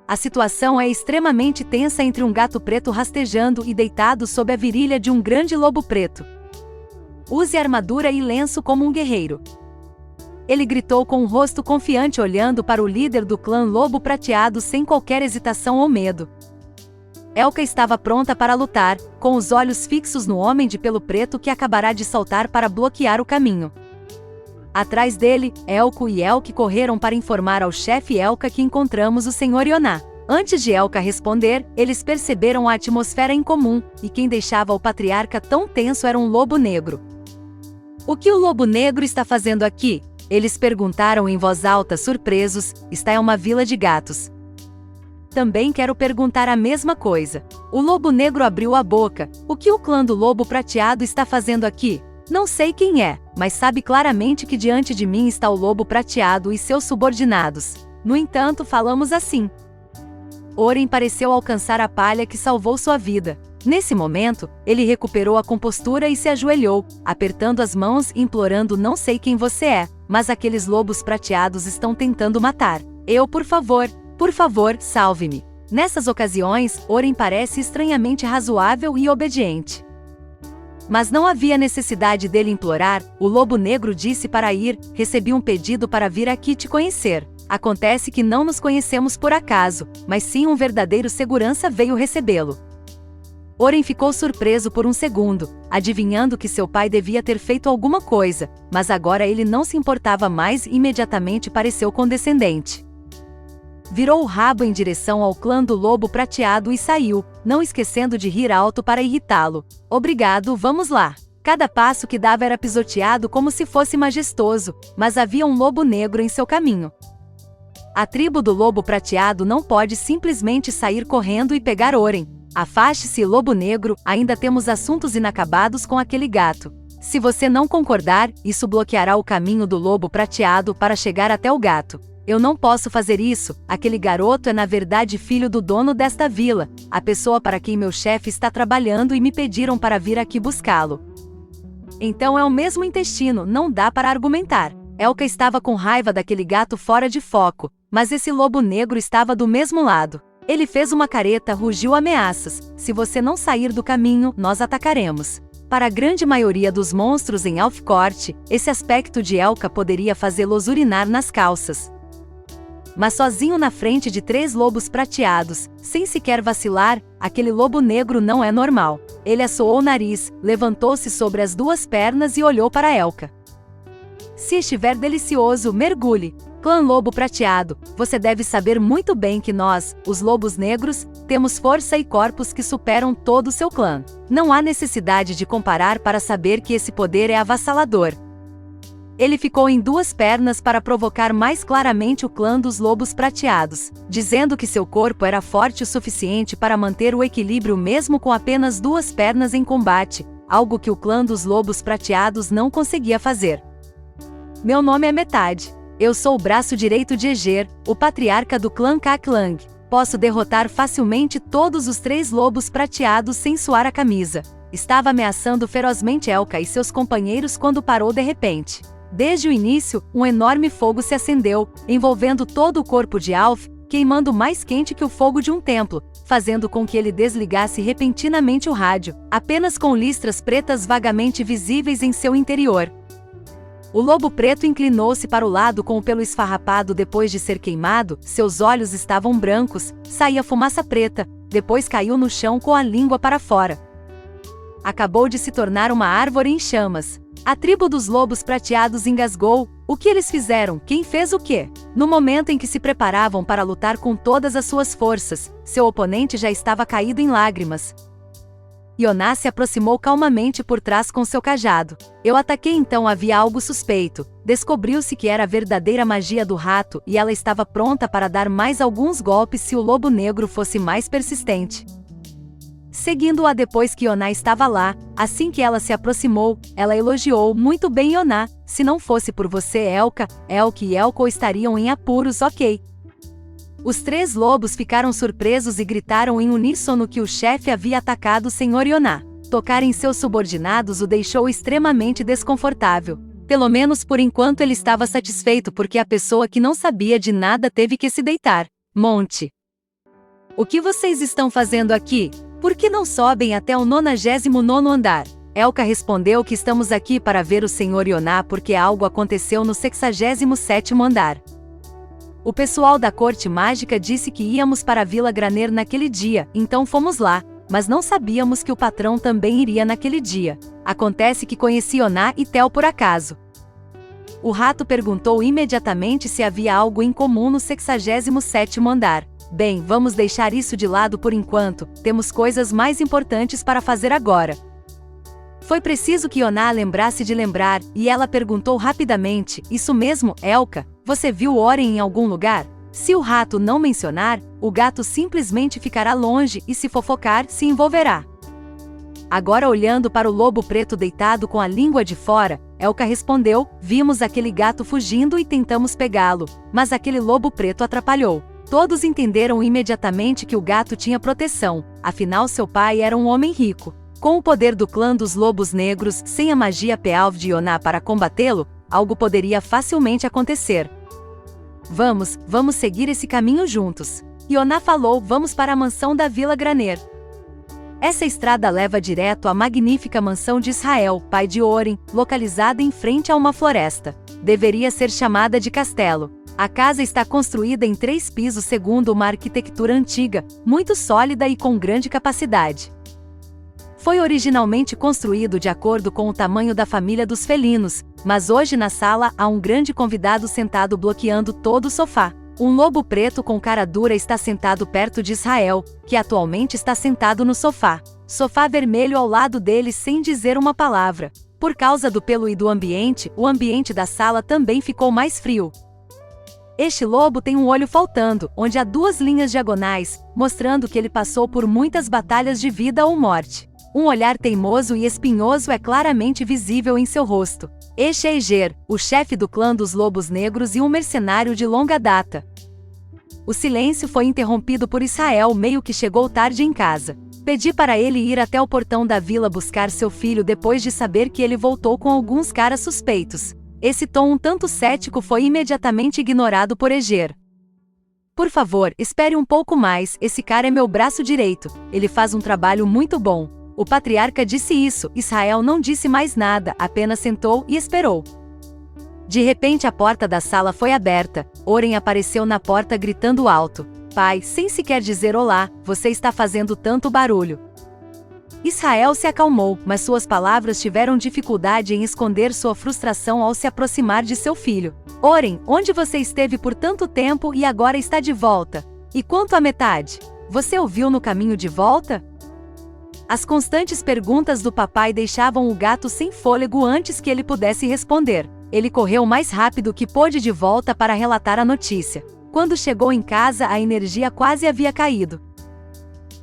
A situação é extremamente tensa entre um gato preto rastejando e deitado sob a virilha de um grande lobo preto. Use armadura e lenço como um guerreiro. Ele gritou com um rosto confiante olhando para o líder do clã Lobo Prateado sem qualquer hesitação ou medo. Elka estava pronta para lutar, com os olhos fixos no homem de pelo preto que acabará de saltar para bloquear o caminho. Atrás dele, Elko e Elke correram para informar ao chefe Elka que encontramos o Sr. Yoná. Antes de Elka responder, eles perceberam a atmosfera incomum, e quem deixava o patriarca tão tenso era um lobo negro. O que o lobo negro está fazendo aqui? Eles perguntaram em voz alta, surpresos. Está em uma vila de gatos. Também quero perguntar a mesma coisa. O lobo negro abriu a boca. O que o clã do lobo prateado está fazendo aqui? Não sei quem é, mas sabe claramente que diante de mim está o lobo prateado e seus subordinados. No entanto, falamos assim. Oren pareceu alcançar a palha que salvou sua vida. Nesse momento, ele recuperou a compostura e se ajoelhou, apertando as mãos e implorando: não sei quem você é, mas aqueles lobos prateados estão tentando matar. Por favor, salve-me. Nessas ocasiões, Oren parece estranhamente razoável e obediente. Mas não havia necessidade dele implorar. O lobo negro disse para ir: recebi um pedido para vir aqui te conhecer. Acontece que não nos conhecemos por acaso, mas sim um verdadeiro segurança veio recebê-lo. Oren ficou surpreso por um segundo, adivinhando que seu pai devia ter feito alguma coisa, mas agora ele não se importava mais e imediatamente pareceu condescendente. Virou o rabo em direção ao clã do lobo prateado e saiu, não esquecendo de rir alto para irritá-lo. Obrigado, vamos lá. Cada passo que dava era pisoteado como se fosse majestoso, mas havia um lobo negro em seu caminho. A tribo do lobo prateado não pode simplesmente sair correndo e pegar Oren. Afaste-se, lobo negro, ainda temos assuntos inacabados com aquele gato. Se você não concordar, isso bloqueará o caminho do lobo prateado para chegar até o gato. Eu não posso fazer isso. Aquele garoto é na verdade filho do dono desta vila, a pessoa para quem meu chefe está trabalhando, e me pediram para vir aqui buscá-lo. Então é o mesmo intestino, não dá para argumentar. Elka estava com raiva daquele gato fora de foco, mas esse lobo negro estava do mesmo lado. Ele fez uma careta, rugiu ameaças. Se você não sair do caminho, nós atacaremos. Para a grande maioria dos monstros em Alfcourt, esse aspecto de Elka poderia fazê-los urinar nas calças. Mas sozinho na frente de 3 lobos prateados, sem sequer vacilar, aquele lobo negro não é normal. Ele assoou o nariz, levantou-se sobre as 2 pernas e olhou para Elka. Se estiver delicioso, mergulhe. Clã Lobo Prateado, você deve saber muito bem que nós, os lobos negros, temos força e corpos que superam todo o seu clã. Não há necessidade de comparar para saber que esse poder é avassalador. Ele ficou em 2 pernas para provocar mais claramente o clã dos lobos prateados, dizendo que seu corpo era forte o suficiente para manter o equilíbrio mesmo com apenas 2 pernas em combate, algo que o clã dos lobos prateados não conseguia fazer. Meu nome é Metade. Eu sou o braço direito de Eger, o patriarca do clã Kaklang. Posso derrotar facilmente todos os 3 lobos prateados sem suar a camisa. Estava ameaçando ferozmente Elka e seus companheiros quando parou de repente. Desde o início, um enorme fogo se acendeu, envolvendo todo o corpo de Alf, queimando mais quente que o fogo de um templo, fazendo com que ele desligasse repentinamente o rádio, apenas com listras pretas vagamente visíveis em seu interior. O lobo preto inclinou-se para o lado com o pelo esfarrapado depois de ser queimado, seus olhos estavam brancos, saía fumaça preta, depois caiu no chão com a língua para fora. Acabou de se tornar uma árvore em chamas. A tribo dos lobos prateados engasgou. O que eles fizeram? Quem fez o quê? No momento em que se preparavam para lutar com todas as suas forças, seu oponente já estava caído em lágrimas. Yoná se aproximou calmamente por trás com seu cajado. Eu ataquei, então havia algo suspeito. Descobriu-se que era a verdadeira magia do rato e ela estava pronta para dar mais alguns golpes se o lobo negro fosse mais persistente. Seguindo-a depois que Yoná estava lá, assim que ela se aproximou, ela elogiou: muito bem, Yoná, se não fosse por você, Elka e Elko estariam em apuros, ok. Os 3 lobos ficaram surpresos e gritaram em uníssono que o chefe havia atacado o Sr. Yoná. Tocar em seus subordinados o deixou extremamente desconfortável. Pelo menos por enquanto ele estava satisfeito porque a pessoa que não sabia de nada teve que se deitar. Monte. O que vocês estão fazendo aqui? Por que não sobem até o 99º andar? Elka respondeu que estamos aqui para ver o Sr. Ioná porque algo aconteceu no 67º andar. O pessoal da corte mágica disse que íamos para a Vila Graner naquele dia, então fomos lá, mas não sabíamos que o patrão também iria naquele dia. Acontece que conheci Ioná e Tel por acaso. O rato perguntou imediatamente se havia algo em comum no 67º andar. Bem, vamos deixar isso de lado por enquanto, temos coisas mais importantes para fazer agora. Foi preciso que Ioná lembrasse de lembrar, e ela perguntou rapidamente, isso mesmo, Elka, você viu Oren em algum lugar? Se o rato não mencionar, o gato simplesmente ficará longe e se fofocar, se envolverá. Agora olhando para o lobo preto deitado com a língua de fora, Elka respondeu, vimos aquele gato fugindo e tentamos pegá-lo, mas aquele lobo preto atrapalhou. Todos entenderam imediatamente que o gato tinha proteção, afinal seu pai era um homem rico. Com o poder do clã dos lobos negros, sem a magia Pealv de Ioná para combatê-lo, algo poderia facilmente acontecer. Vamos seguir esse caminho juntos. Ioná falou, vamos para a mansão da Vila Graner. Essa estrada leva direto à magnífica mansão de Israel, pai de Oren, localizada em frente a uma floresta. Deveria ser chamada de castelo. A casa está construída em 3 pisos segundo uma arquitetura antiga, muito sólida e com grande capacidade. Foi originalmente construído de acordo com o tamanho da família dos felinos, mas hoje na sala há um grande convidado sentado bloqueando todo o sofá. Um lobo preto com cara dura está sentado perto de Israel, que atualmente está sentado no sofá. Sofá vermelho ao lado dele sem dizer uma palavra. Por causa do pelo e do ambiente, o ambiente da sala também ficou mais frio. Este lobo tem um olho faltando, onde há 2 linhas diagonais, mostrando que ele passou por muitas batalhas de vida ou morte. Um olhar teimoso e espinhoso é claramente visível em seu rosto. Este é Eger, o chefe do clã dos Lobos Negros e um mercenário de longa data. O silêncio foi interrompido por Israel, meio que chegou tarde em casa. Pedi para ele ir até o portão da vila buscar seu filho depois de saber que ele voltou com alguns caras suspeitos. Esse tom um tanto cético foi imediatamente ignorado por Eger. Por favor, espere um pouco mais, esse cara é meu braço direito, ele faz um trabalho muito bom. O patriarca disse isso, Israel não disse mais nada, apenas sentou e esperou. De repente a porta da sala foi aberta, Oren apareceu na porta gritando alto. Pai, sem sequer dizer olá, você está fazendo tanto barulho. Israel se acalmou, mas suas palavras tiveram dificuldade em esconder sua frustração ao se aproximar de seu filho. Oren, onde você esteve por tanto tempo e agora está de volta? E quanto à metade? Você ouviu no caminho de volta? As constantes perguntas do papai deixavam o gato sem fôlego antes que ele pudesse responder. Ele correu mais rápido que pôde de volta para relatar a notícia. Quando chegou em casa, a energia quase havia caído.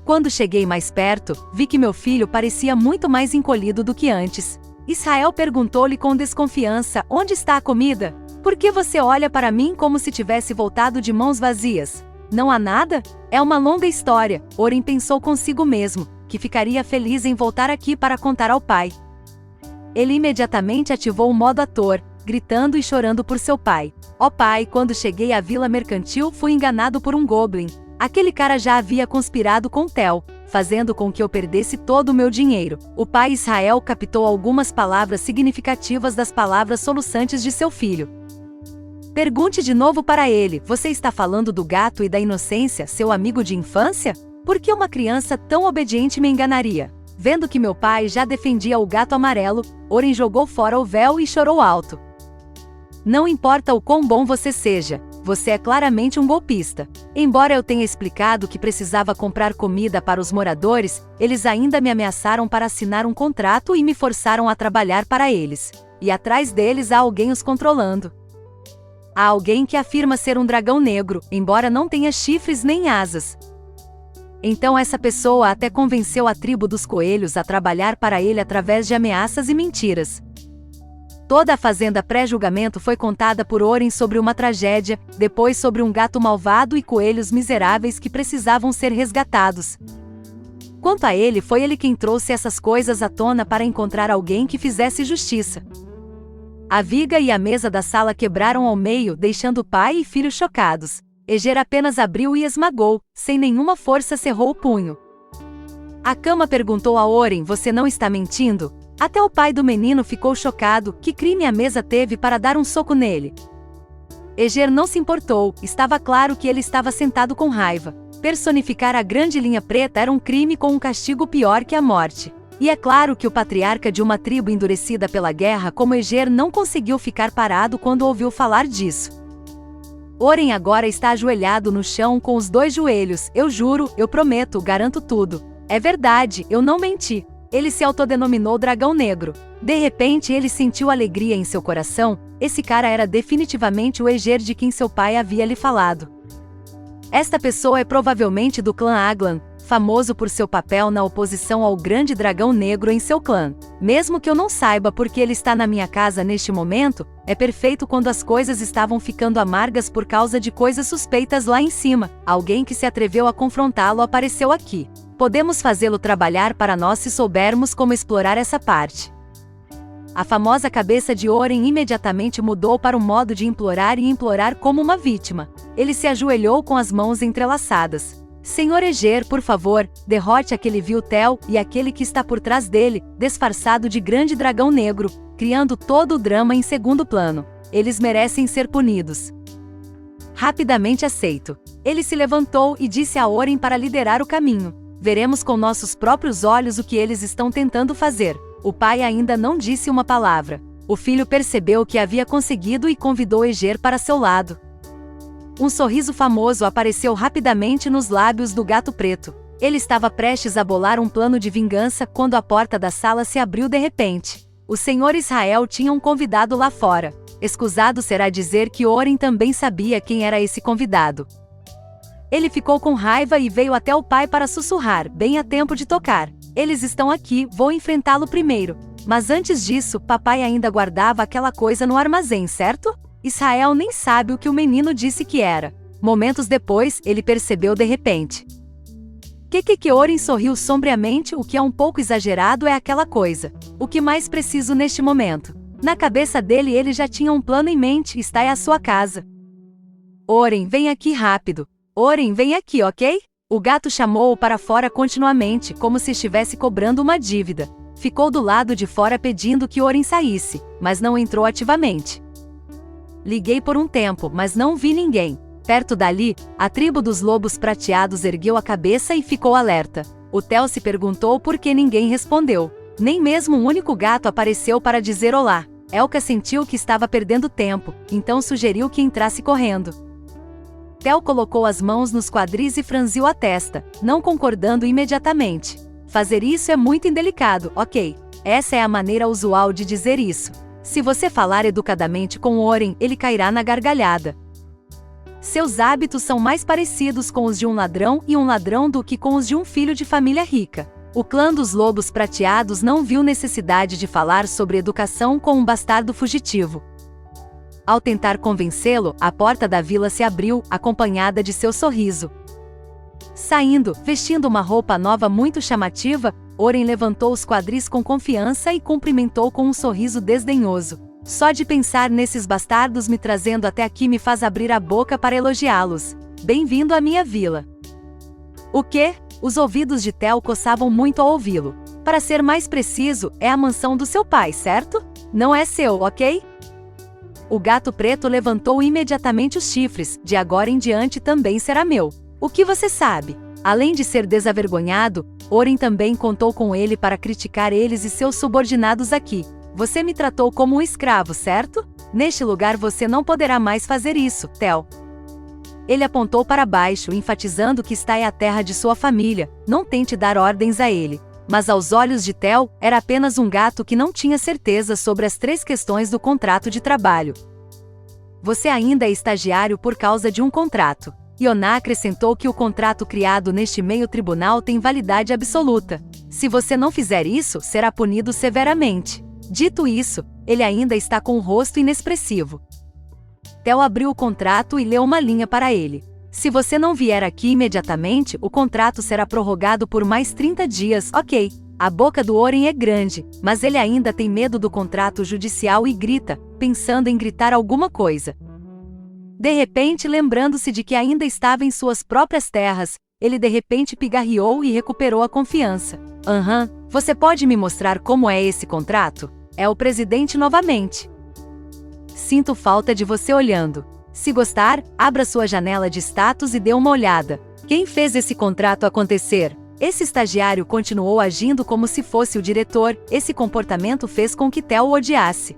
Quando cheguei mais perto, vi que meu filho parecia muito mais encolhido do que antes. Israel perguntou-lhe com desconfiança, onde está a comida? Por que você olha para mim como se tivesse voltado de mãos vazias? Não há nada? É uma longa história, Oren pensou consigo mesmo, que ficaria feliz em voltar aqui para contar ao pai. Ele imediatamente ativou o modo ator, gritando e chorando por seu pai. Ó pai, quando cheguei à vila mercantil fui enganado por um goblin. Aquele cara já havia conspirado com Tel, fazendo com que eu perdesse todo o meu dinheiro. O pai Israel captou algumas palavras significativas das palavras soluçantes de seu filho. Pergunte de novo para ele, você está falando do gato e da inocência, seu amigo de infância? Por que uma criança tão obediente me enganaria? Vendo que meu pai já defendia o gato amarelo, Oren jogou fora o véu e chorou alto. Não importa o quão bom você seja, você é claramente um golpista. Embora eu tenha explicado que precisava comprar comida para os moradores, eles ainda me ameaçaram para assinar um contrato e me forçaram a trabalhar para eles. E atrás deles há alguém os controlando. Há alguém que afirma ser um dragão negro, embora não tenha chifres nem asas. Então essa pessoa até convenceu a tribo dos coelhos a trabalhar para ele através de ameaças e mentiras. Toda a fazenda pré-julgamento foi contada por Oren sobre uma tragédia, depois sobre um gato malvado e coelhos miseráveis que precisavam ser resgatados. Quanto a ele, foi ele quem trouxe essas coisas à tona para encontrar alguém que fizesse justiça. A viga e a mesa da sala quebraram ao meio, deixando pai e filho chocados. Eger apenas abriu e esmagou, sem nenhuma força cerrou o punho. A cama perguntou a Oren: você não está mentindo? Até o pai do menino ficou chocado. Que crime a mesa teve para dar um soco nele? Eger não se importou, estava claro que ele estava sentado com raiva. Personificar a grande linha preta era um crime com um castigo pior que a morte. E é claro que o patriarca de uma tribo endurecida pela guerra como Eger não conseguiu ficar parado quando ouviu falar disso. Oren agora está ajoelhado no chão com os 2 joelhos. Eu juro, eu prometo, garanto tudo. É verdade, eu não menti. Ele se autodenominou Dragão Negro. De repente ele sentiu alegria em seu coração. Esse cara era definitivamente o Eger de quem seu pai havia lhe falado. Esta pessoa é provavelmente do clã Aglan, famoso por seu papel na oposição ao grande dragão negro em seu clã. Mesmo que eu não saiba porque ele está na minha casa neste momento, é perfeito quando as coisas estavam ficando amargas por causa de coisas suspeitas lá em cima. Alguém que se atreveu a confrontá-lo apareceu aqui. Podemos fazê-lo trabalhar para nós se soubermos como explorar essa parte. A famosa cabeça de Oren imediatamente mudou para o modo de implorar e implorar como uma vítima. Ele se ajoelhou com as mãos entrelaçadas. Senhor Eger, por favor, derrote aquele vil Tel e aquele que está por trás dele, disfarçado de grande dragão negro, criando todo o drama em segundo plano. Eles merecem ser punidos. Rapidamente aceito. Ele se levantou e disse a Oren para liderar o caminho. Veremos com nossos próprios olhos o que eles estão tentando fazer. O pai ainda não disse uma palavra. O filho percebeu o que havia conseguido e convidou Eger para seu lado. Um sorriso famoso apareceu rapidamente nos lábios do gato preto. Ele estava prestes a bolar um plano de vingança quando a porta da sala se abriu de repente. O senhor Israel tinha um convidado lá fora. Escusado será dizer que Oren também sabia quem era esse convidado. Ele ficou com raiva e veio até o pai para sussurrar, bem a tempo de tocar. Eles estão aqui, vou enfrentá-lo primeiro. Mas antes disso, papai ainda guardava aquela coisa no armazém, certo? Israel nem sabe o que o menino disse que era. Momentos depois, ele percebeu de repente. Que Oren sorriu sombriamente. O que é um pouco exagerado é aquela coisa. O que mais preciso neste momento? Na cabeça dele ele já tinha um plano em mente. Está em a sua casa. Oren, vem aqui rápido. Oren, vem aqui, ok? O gato chamou-o para fora continuamente, como se estivesse cobrando uma dívida. Ficou do lado de fora pedindo que Oren saísse, mas não entrou ativamente. Liguei por um tempo, mas não vi ninguém. Perto dali, a tribo dos lobos prateados ergueu a cabeça e ficou alerta. O Tel se perguntou por que ninguém respondeu. Nem mesmo um único gato apareceu para dizer olá. Elka sentiu que estava perdendo tempo, então sugeriu que entrasse correndo. Tel colocou as mãos nos quadris e franziu a testa, não concordando imediatamente. Fazer isso é muito indelicado, ok? Essa é a maneira usual de dizer isso. Se você falar educadamente com Oren, ele cairá na gargalhada. Seus hábitos são mais parecidos com os de um ladrão e um ladrão do que com os de um filho de família rica. O clã dos lobos prateados não viu necessidade de falar sobre educação com um bastardo fugitivo. Ao tentar convencê-lo, a porta da vila se abriu, acompanhada de seu sorriso. Saindo, vestindo uma roupa nova muito chamativa, Oren levantou os quadris com confiança e cumprimentou com um sorriso desdenhoso. Só de pensar nesses bastardos me trazendo até aqui me faz abrir a boca para elogiá-los. Bem-vindo à minha vila. O quê? Os ouvidos de Tel coçavam muito ao ouvi-lo. Para ser mais preciso, é a mansão do seu pai, certo? Não é seu, ok? O gato preto levantou imediatamente os chifres. De agora em diante também será meu. O que você sabe? Além de ser desavergonhado, Oren também contou com ele para criticar eles e seus subordinados aqui. Você me tratou como um escravo, certo? Neste lugar você não poderá mais fazer isso, Tel. Ele apontou para baixo, enfatizando que está é a terra de sua família. Não tente dar ordens a ele. Mas aos olhos de Tel, era apenas um gato que não tinha certeza sobre as 3 questões do contrato de trabalho. Você ainda é estagiário por causa de um contrato. Yonah acrescentou que o contrato criado neste meio tribunal tem validade absoluta. Se você não fizer isso, será punido severamente. Dito isso, ele ainda está com o rosto inexpressivo. Tel abriu o contrato e leu uma linha para ele. Se você não vier aqui imediatamente, o contrato será prorrogado por mais 30 dias, ok. A boca do Oren é grande, mas ele ainda tem medo do contrato judicial e grita, pensando em gritar alguma coisa. De repente, lembrando-se de que ainda estava em suas próprias terras, ele de repente pigarreou e recuperou a confiança. Você pode me mostrar como é esse contrato? É o presidente novamente. Sinto falta de você olhando. Se gostar, abra sua janela de status e dê uma olhada. Quem fez esse contrato acontecer? Esse estagiário continuou agindo como se fosse o diretor. Esse comportamento fez com que Theo o odiasse.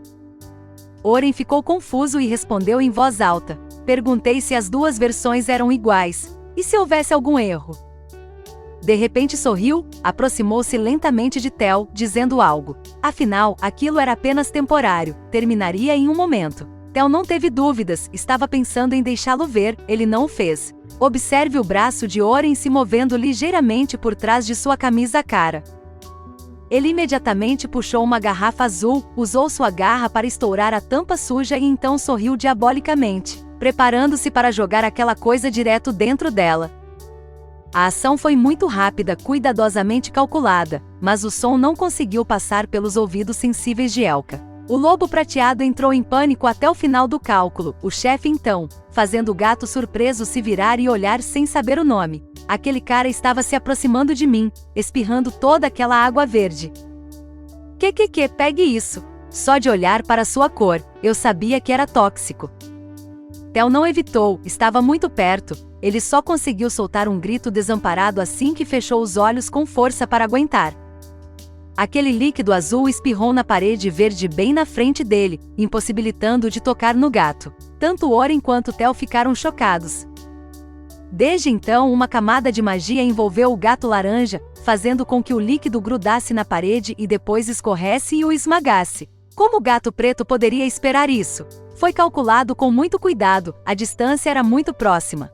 Oren ficou confuso e respondeu em voz alta. Perguntei se as duas versões eram iguais. E se houvesse algum erro? De repente sorriu, aproximou-se lentamente de Theo, dizendo algo. Afinal, aquilo era apenas temporário, terminaria em um momento. Theo não teve dúvidas, estava pensando em deixá-lo ver, ele não o fez. Observe o braço de Oren se movendo ligeiramente por trás de sua camisa cara. Ele imediatamente puxou uma garrafa azul, usou sua garra para estourar a tampa suja e então sorriu diabolicamente, preparando-se para jogar aquela coisa direto dentro dela. A ação foi muito rápida, cuidadosamente calculada, mas o som não conseguiu passar pelos ouvidos sensíveis de Elka. O lobo prateado entrou em pânico até o final do cálculo, o chefe então, fazendo o gato surpreso se virar e olhar sem saber o nome. Aquele cara estava se aproximando de mim, espirrando toda aquela água verde. Pegue isso. Só de olhar para sua cor, eu sabia que era tóxico. Theo não evitou, estava muito perto, ele só conseguiu soltar um grito desamparado assim que fechou os olhos com força para aguentar. Aquele líquido azul espirrou na parede verde bem na frente dele, impossibilitando-o de tocar no gato. Tanto Oren quanto Theo ficaram chocados. Desde então, uma camada de magia envolveu o gato laranja, fazendo com que o líquido grudasse na parede e depois escorresse e o esmagasse. Como o gato preto poderia esperar isso? Foi calculado com muito cuidado, a distância era muito próxima.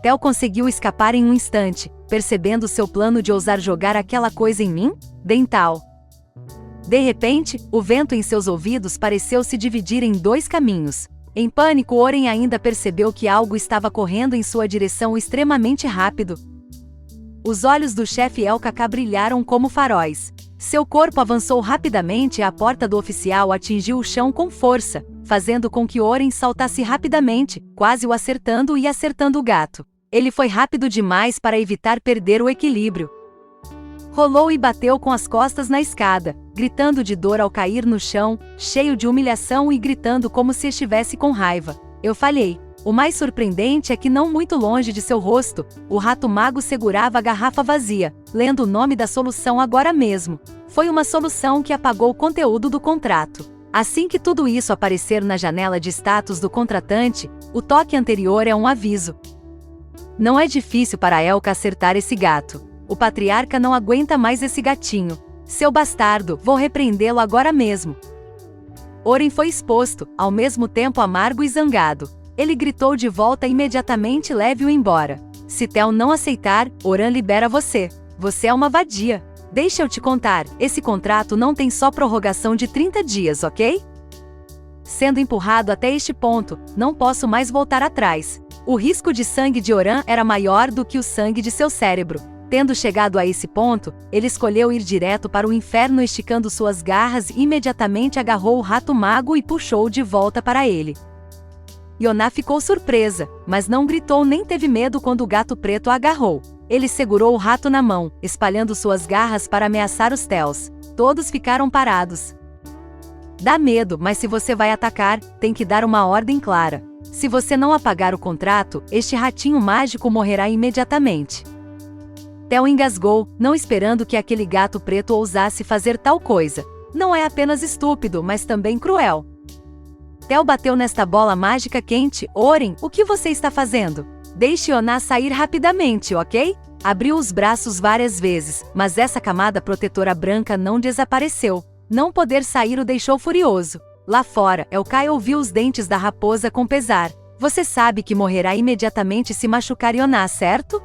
Theo conseguiu escapar em um instante, percebendo seu plano de ousar jogar aquela coisa em mim? Dental. De repente, o vento em seus ouvidos pareceu se dividir em dois caminhos. Em pânico, Oren ainda percebeu que algo estava correndo em sua direção extremamente rápido. Os olhos do chefe Elka brilharam como faróis. Seu corpo avançou rapidamente e a porta do oficial atingiu o chão com força, fazendo com que Oren saltasse rapidamente, quase o acertando e acertando o gato. Ele foi rápido demais para evitar perder o equilíbrio. Rolou e bateu com as costas na escada, gritando de dor ao cair no chão, cheio de humilhação e gritando como se estivesse com raiva. Eu falhei. O mais surpreendente é que não muito longe de seu rosto, o rato mago segurava a garrafa vazia, lendo o nome da solução agora mesmo. Foi uma solução que apagou o conteúdo do contrato. Assim que tudo isso aparecer na janela de status do contratante, o toque anterior é um aviso. Não é difícil para Elka acertar esse gato. O patriarca não aguenta mais esse gatinho. Seu bastardo, vou repreendê-lo agora mesmo. Oren foi exposto, ao mesmo tempo amargo e zangado. Ele gritou de volta imediatamente: leve-o embora. Se Theo não aceitar, Oran libera você. Você é uma vadia. Deixa eu te contar, esse contrato não tem só prorrogação de 30 dias, ok? Sendo empurrado até este ponto, não posso mais voltar atrás. O risco de sangue de Oran era maior do que o sangue de seu cérebro. Tendo chegado a esse ponto, ele escolheu ir direto para o inferno esticando suas garras e imediatamente agarrou o rato mago e puxou-o de volta para ele. Yonah ficou surpresa, mas não gritou nem teve medo quando o gato preto a agarrou. Ele segurou o rato na mão, espalhando suas garras para ameaçar os Theos. Todos ficaram parados. Dá medo, mas se você vai atacar, tem que dar uma ordem clara. Se você não apagar o contrato, este ratinho mágico morrerá imediatamente. Theo engasgou, não esperando que aquele gato preto ousasse fazer tal coisa. Não é apenas estúpido, mas também cruel. Theo bateu nesta bola mágica quente. Oren, o que você está fazendo? Deixe Yonah sair rapidamente, ok? Abriu os braços várias vezes, mas essa camada protetora branca não desapareceu. Não poder sair o deixou furioso. Lá fora, Elkai ouviu os dentes da raposa com pesar. Você sabe que morrerá imediatamente se machucar Yonah, certo?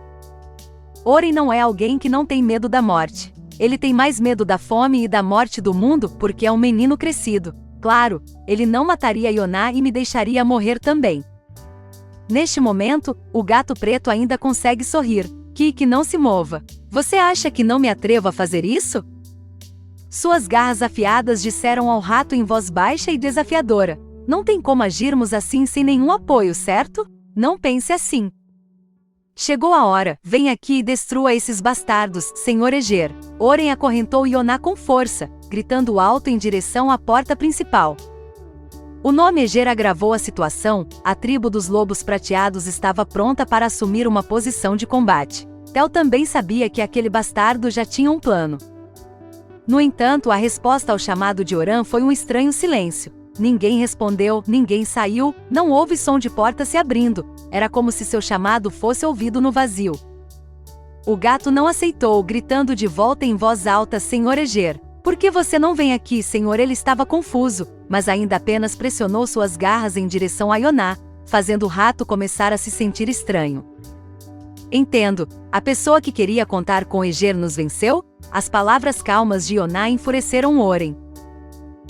Oren não é alguém que não tem medo da morte. Ele tem mais medo da fome e da morte do mundo porque é um menino crescido. Claro, ele não mataria Yonah e me deixaria morrer também. Neste momento, o gato preto ainda consegue sorrir. Que não se mova. Você acha que não me atrevo a fazer isso? Suas garras afiadas disseram ao rato em voz baixa e desafiadora. Não tem como agirmos assim sem nenhum apoio, certo? Não pense assim. Chegou a hora, vem aqui e destrua esses bastardos, Senhor Eger. Oren acorrentou Ioná com força, gritando alto em direção à porta principal. O nome Eger agravou a situação, a tribo dos lobos prateados estava pronta para assumir uma posição de combate. Tel também sabia que aquele bastardo já tinha um plano. No entanto, a resposta ao chamado de Oran foi um estranho silêncio. Ninguém respondeu, ninguém saiu, não houve som de porta se abrindo. Era como se seu chamado fosse ouvido no vazio. O gato não aceitou, gritando de volta em voz alta, Senhor Eger. Por que você não vem aqui, Senhor? Ele estava confuso, mas ainda apenas pressionou suas garras em direção a Ioná, fazendo o rato começar a se sentir estranho. Entendo, a pessoa que queria contar com Eger nos venceu? As palavras calmas de Ioná enfureceram Oren.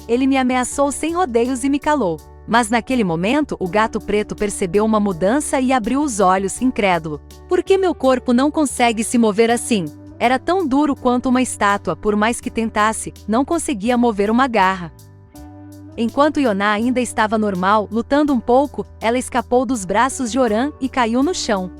Ele me ameaçou sem rodeios e me calou. Mas naquele momento, o gato preto percebeu uma mudança e abriu os olhos, incrédulo. Por que meu corpo não consegue se mover assim? Era tão duro quanto uma estátua, por mais que tentasse, não conseguia mover uma garra. Enquanto Ioná ainda estava normal, lutando um pouco, ela escapou dos braços de Oran e caiu no chão.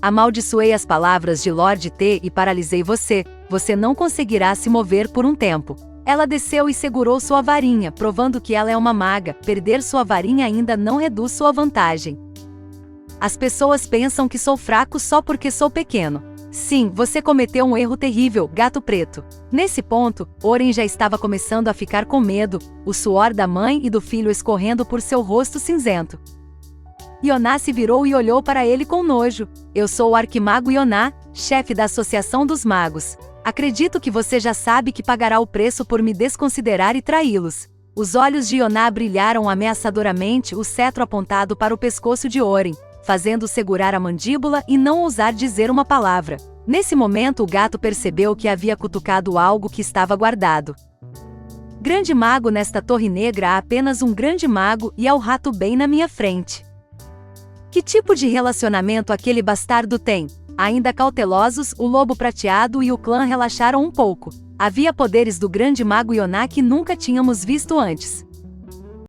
Amaldiçoei as palavras de Lord T e paralisei você. Você não conseguirá se mover por um tempo. Ela desceu e segurou sua varinha, provando que ela é uma maga. Perder sua varinha ainda não reduz sua vantagem. As pessoas pensam que sou fraco só porque sou pequeno. Sim, você cometeu um erro terrível, gato preto. Nesse ponto, Oren já estava começando a ficar com medo, o suor da mãe e do filho escorrendo por seu rosto cinzento. Ioná se virou e olhou para ele com nojo. Eu sou o arquimago Ioná, chefe da Associação dos Magos. Acredito que você já sabe que pagará o preço por me desconsiderar e traí-los. Os olhos de Ioná brilharam ameaçadoramente, o cetro apontado para o pescoço de Oren, fazendo segurar a mandíbula e não ousar dizer uma palavra. Nesse momento o gato percebeu que havia cutucado algo que estava guardado. Grande mago, nesta torre negra há apenas um grande mago e há o rato bem na minha frente. Que tipo de relacionamento aquele bastardo tem? Ainda cautelosos, o lobo prateado e o clã relaxaram um pouco. Havia poderes do grande mago Ioná que nunca tínhamos visto antes.